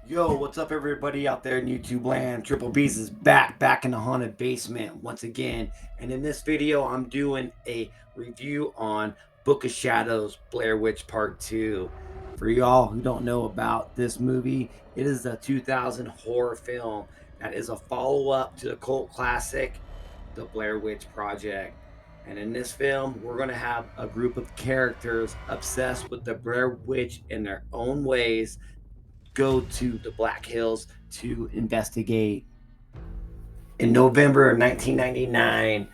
Yo, what's up, everybody out there in YouTube land? Triple B's is back in the haunted basement once again. And in this video, I'm doing a review on Book of Shadows Blair Witch Part 2. For y'all who don't know about this movie, it is a 2000 horror film that is a follow up to the cult classic, The Blair Witch Project. And in this film, we're going to have a group of characters obsessed with the Blair Witch in their own ways go to the Black Hills to investigate. In November of 1999,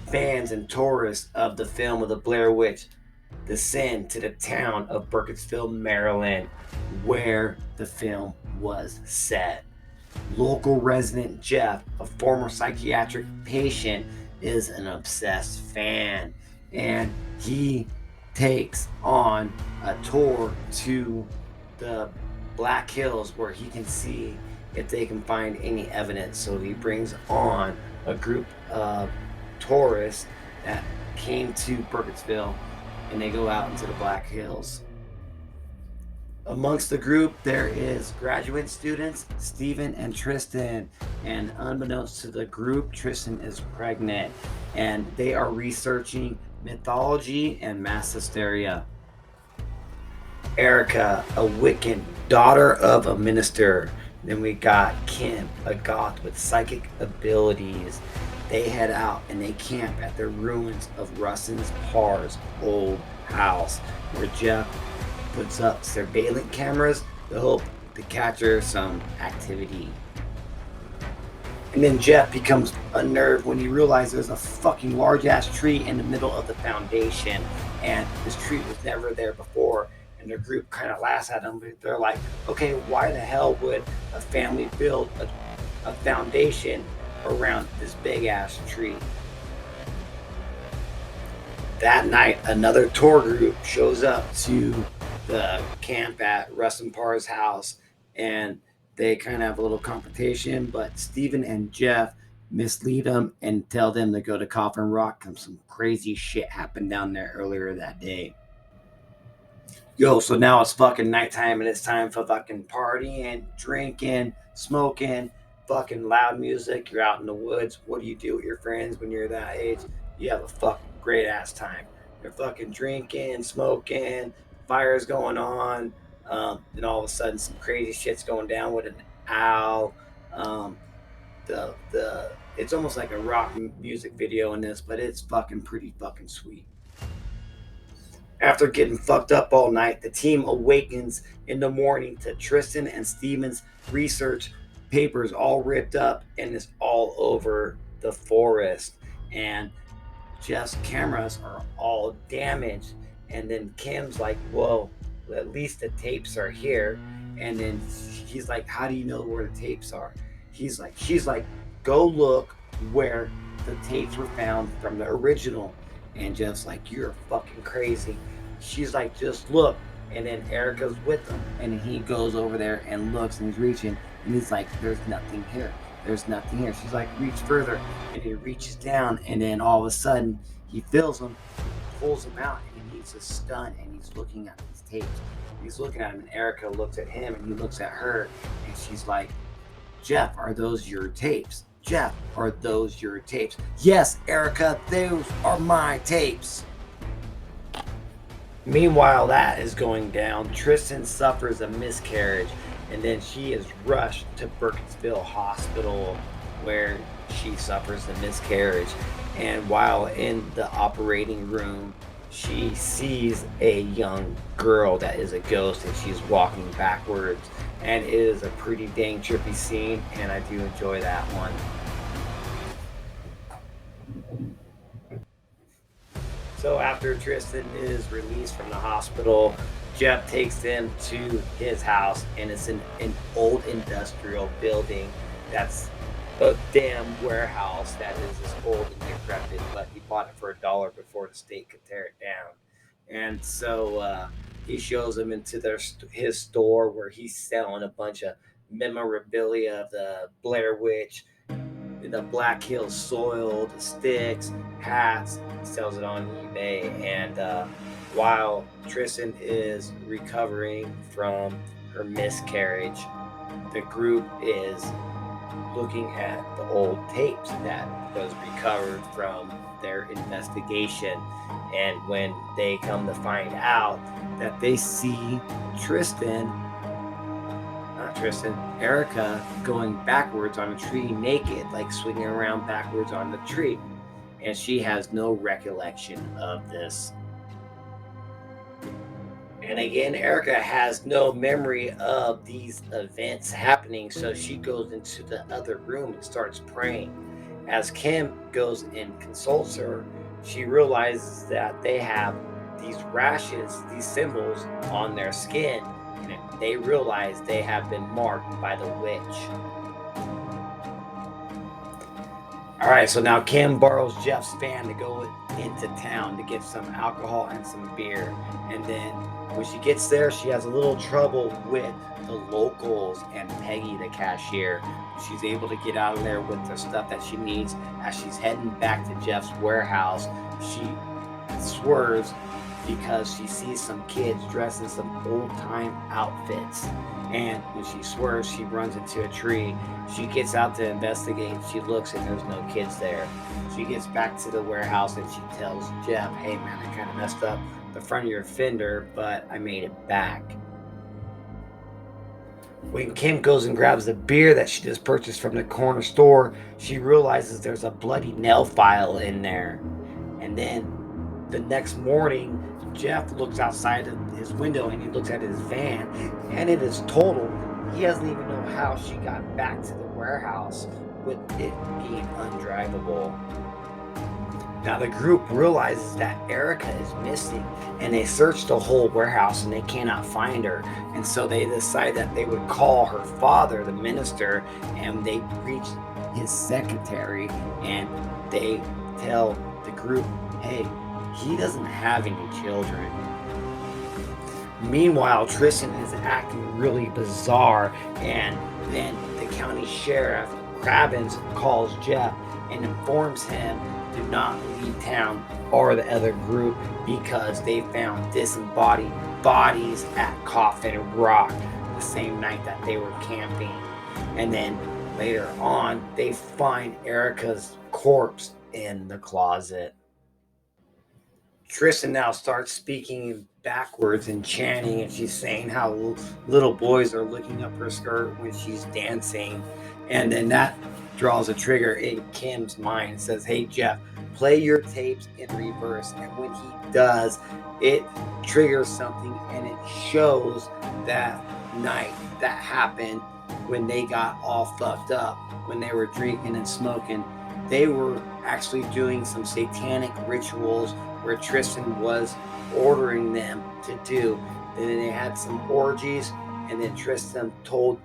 fans and tourists of the film of the Blair Witch descend to the town of Burkittsville, Maryland, where the film was set. Local resident Jeff, a former psychiatric patient, is an obsessed fan, and he takes on a tour to the Black Hills where he can see if they can find any evidence. So he brings on a group of tourists that came to Burkittsville, and they go out into the Black Hills. Amongst the group, there is graduate students, Stephen and Tristan. And unbeknownst to the group, Tristan is pregnant, and they are researching mythology and mass hysteria. Erica, a Wiccan, daughter of a minister. Then we got Kim, a goth with psychic abilities. They head out and they camp at the ruins of Rustin's Parr's old house, where Jeff puts up surveillance cameras to hope to capture some activity. And then Jeff becomes unnerved when he realizes there's a fucking large ass tree in the middle of the foundation, and this tree was never there before. And their group kind of laughs at him. They're like, okay, why the hell would a family build a foundation around this big ass tree? That night, another tour group shows up to the camp at Rustin Parr's house, and they kind of have a little competition. But Steven and Jeff mislead them and tell them to go to Coffin Rock because some crazy shit happened down there earlier that day. Yo, so now it's fucking nighttime and it's time for fucking partying, drinking, smoking, fucking loud music. You're out in the woods. What do you do with your friends when you're that age? You have a fucking great ass time. You're fucking drinking, smoking, fires going on, and all of a sudden some crazy shit's going down with an owl. Um, the it's almost like a rock music video in this, but it's fucking pretty fucking sweet. After getting fucked up all night, the team awakens in the morning to Tristan and Steven's research papers all ripped up and it's all over the forest. And Jeff's cameras are all damaged. And then Kim's like, whoa, well, at least the tapes are here. And then he's like, how do you know where the tapes are? She's like, go look where the tapes were found from the original. And Jeff's like, you're fucking crazy. She's like, just look. And then Erica's with him. And he goes over there and looks and he's reaching. And he's like, there's nothing here. There's nothing here. She's like, reach further. And he reaches down. And then all of a sudden, he feels him, pulls him out, and he's just stunned. And he's looking at these tapes. He's looking at him. And Erica looks at him and he looks at her. And she's like, Jeff, are those your tapes? Jeff, are those your tapes? Yes, Erica, those are my tapes. Meanwhile, that is going down. Tristan suffers a miscarriage, and then she is rushed to Burkittsville Hospital where she suffers the miscarriage. And while in the operating room, she sees a young girl that is a ghost and she's walking backwards. And it is a pretty dang trippy scene, and I do enjoy that one. So after Tristan is released from the hospital, Jeff takes them to his house, and it's an old industrial building that's a damn warehouse that is as old and decrepit, but he bought it for $1 before the state could tear it down. And so he shows them into his store where he's selling a bunch of memorabilia of the Blair Witch, the Black Hills soil, the sticks, hats. He sells it on eBay. And while Tristan is recovering from her miscarriage, the group is looking at the old tapes that was recovered from their investigation. And when they come to find out that they see Erica going backwards on a tree naked, like swinging around backwards on the tree. And she has no recollection of this. And again, Erica has no memory of these events happening, so she goes into the other room and starts praying. As Kim goes and consults her, she realizes that they have these rashes, these symbols on their skin, and they realize they have been marked by the witch. All right, so now Kim borrows Jeff's van to go into town to get some alcohol and some beer. And then when she gets there, she has a little trouble with the locals and Peggy, the cashier. She's able to get out of there with the stuff that she needs. As she's heading back to Jeff's warehouse, she swerves because she sees some kids dressed in some old-time outfits. And when she swerves, she runs into a tree. She gets out to investigate. She looks and there's no kids there. She gets back to the warehouse and she tells Jeff, hey man, I kind of messed up the front of your fender, but I made it back. When Kim goes and grabs the beer that she just purchased from the corner store, she realizes there's a bloody nail file in there. And then the next morning, Jeff looks outside of his window and he looks at his van, and it is totaled. He doesn't even know how she got back to the warehouse with it being undrivable. Now the group realizes that Erica is missing, and they search the whole warehouse and they cannot find her. And so they decide that they would call her father, the minister, and they reach his secretary and they tell the group, hey, he doesn't have any children. Meanwhile, Tristan is acting really bizarre, and then the county sheriff, Crabbins, calls Jeff and informs him to not leave town or the other group because they found disembodied bodies at Coffin Rock the same night that they were camping. And then later on, they find Erica's corpse in the closet. Tristan now starts speaking backwards and chanting, and she's saying how little boys are looking up her skirt when she's dancing. And then that draws a trigger in Kim's mind. It says, hey, Jeff, play your tapes in reverse. And when he does, it triggers something, and it shows that night that happened when they got all fucked up, when they were drinking and smoking. They were actually doing some satanic rituals where Tristan was ordering them to do. And then they had some orgies, and then Tristan told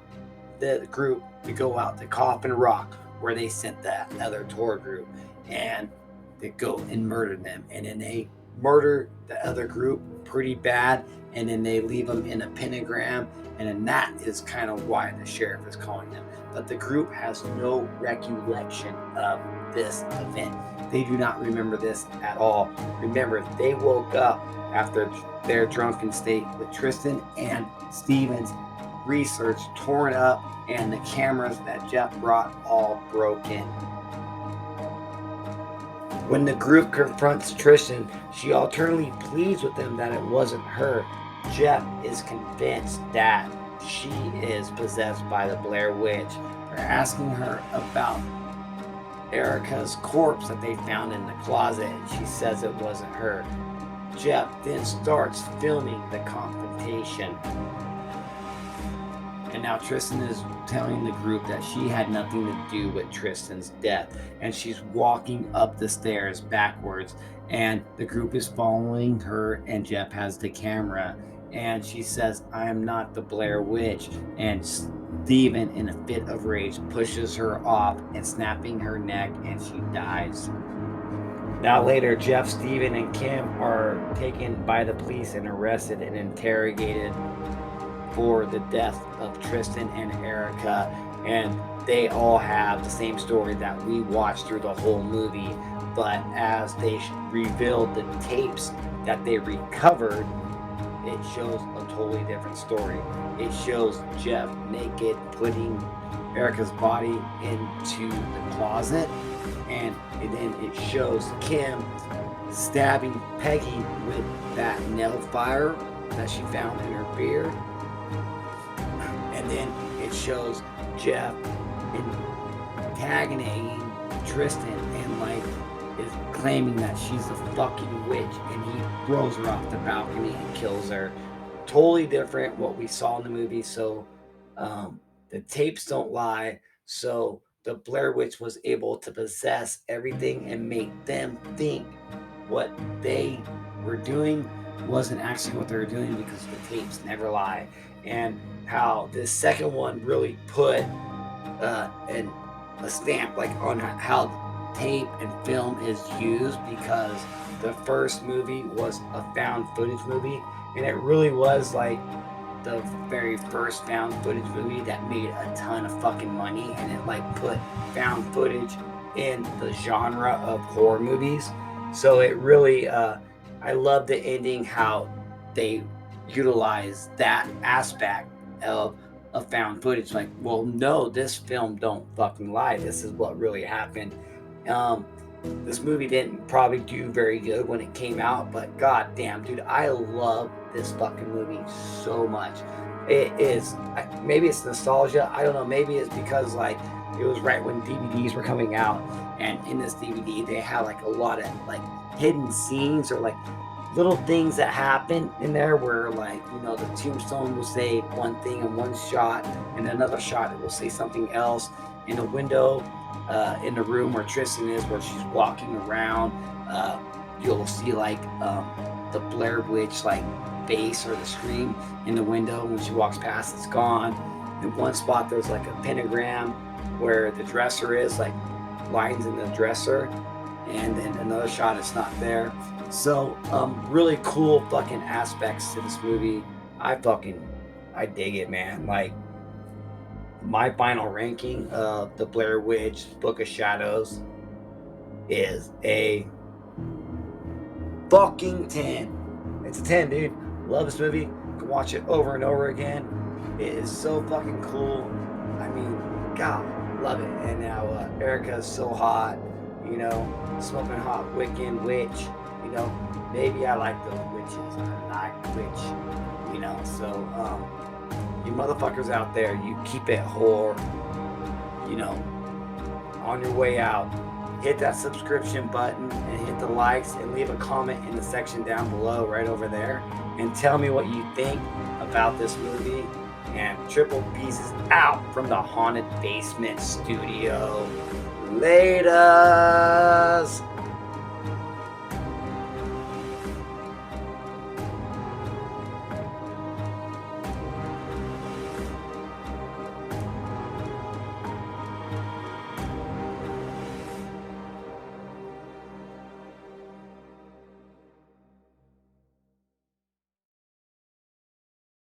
the group to go out to Coffin Rock, where they sent that other tour group, and they go and murder them. And then they murder the other group pretty bad, and then they leave them in a pentagram. And then that is kind of why the sheriff is calling them. But the group has no recollection of this event. They do not remember this at all. Remember, they woke up after their drunken state with Tristan and Steven's research torn up and the cameras that Jeff brought all broken. When the group confronts Tristan, she alternately pleads with them that it wasn't her. Jeff is convinced that she is possessed by the Blair Witch. They're asking her about Erica's corpse that they found in the closet, and she says it wasn't her. Jeff then starts filming the confrontation. And now Tristan is telling the group that she had nothing to do with Tristan's death, and she's walking up the stairs backwards, and the group is following her, and Jeff has the camera, and she says, I am not the Blair Witch. And Steven, in a fit of rage, pushes her off and snapping her neck, and she dies. Now later, Jeff, Steven, and Kim are taken by the police and arrested and interrogated for the death of Tristan and Erica, and they all have the same story that we watched through the whole movie. But as they revealed the tapes that they recovered, it shows a totally different story. It shows Jeff naked putting Erica's body into the closet, and then it shows Kim stabbing Peggy with that nail fire that she found in her beard. And then it shows Jeff antagonizing Tristan and like is claiming that she's a fucking witch, and he throws her off the balcony and kills her. Totally different what we saw in the movie. So the tapes don't lie. So the Blair Witch was able to possess everything and make them think what they were doing wasn't actually what they were doing, because the tapes never lie. And how this second one really put a stamp like on how tape and film is used, because the first movie was a found footage movie, and it really was like the very first found footage movie that made a ton of fucking money, and it like put found footage in the genre of horror movies. So it really I love the ending, how they utilize that aspect of found footage. Like, well, no, this film don't fucking lie, this is what really happened. This movie didn't probably do very good when it came out, but god damn, dude, I love this fucking movie so much. It is, maybe it's nostalgia, I don't know, maybe it's because like it was right when DVDs were coming out, and in this DVD they have like a lot of like hidden scenes, or like little things that happen in there where, like, you know, the tombstone will say one thing in one shot, and another shot it will say something else. In a window in the room where Tristan is, where she's walking around, you'll see like the Blair Witch like face or the scream in the window. When she walks past, it's gone. In one spot there's like a pentagram where the dresser is, like lines in the dresser, and then another shot it's not there. So really cool fucking aspects to this movie. I dig it, man. Like, my final ranking of the Blair Witch Book of Shadows is a fucking 10. It's a 10, dude. Love this movie. Can watch it over and over again. It is so fucking cool. I mean, God, love it. And now Erica is so hot, you know, smoking hot Wiccan witch. You know, maybe I like those witches. I'm not a witch, you know. So, you motherfuckers out there, you keep it whore, you know, on your way out. Hit that subscription button and hit the likes, and leave a comment in the section down below right over there, and tell me what you think about this movie. And Triple B's is out from the Haunted Basement Studio. Later.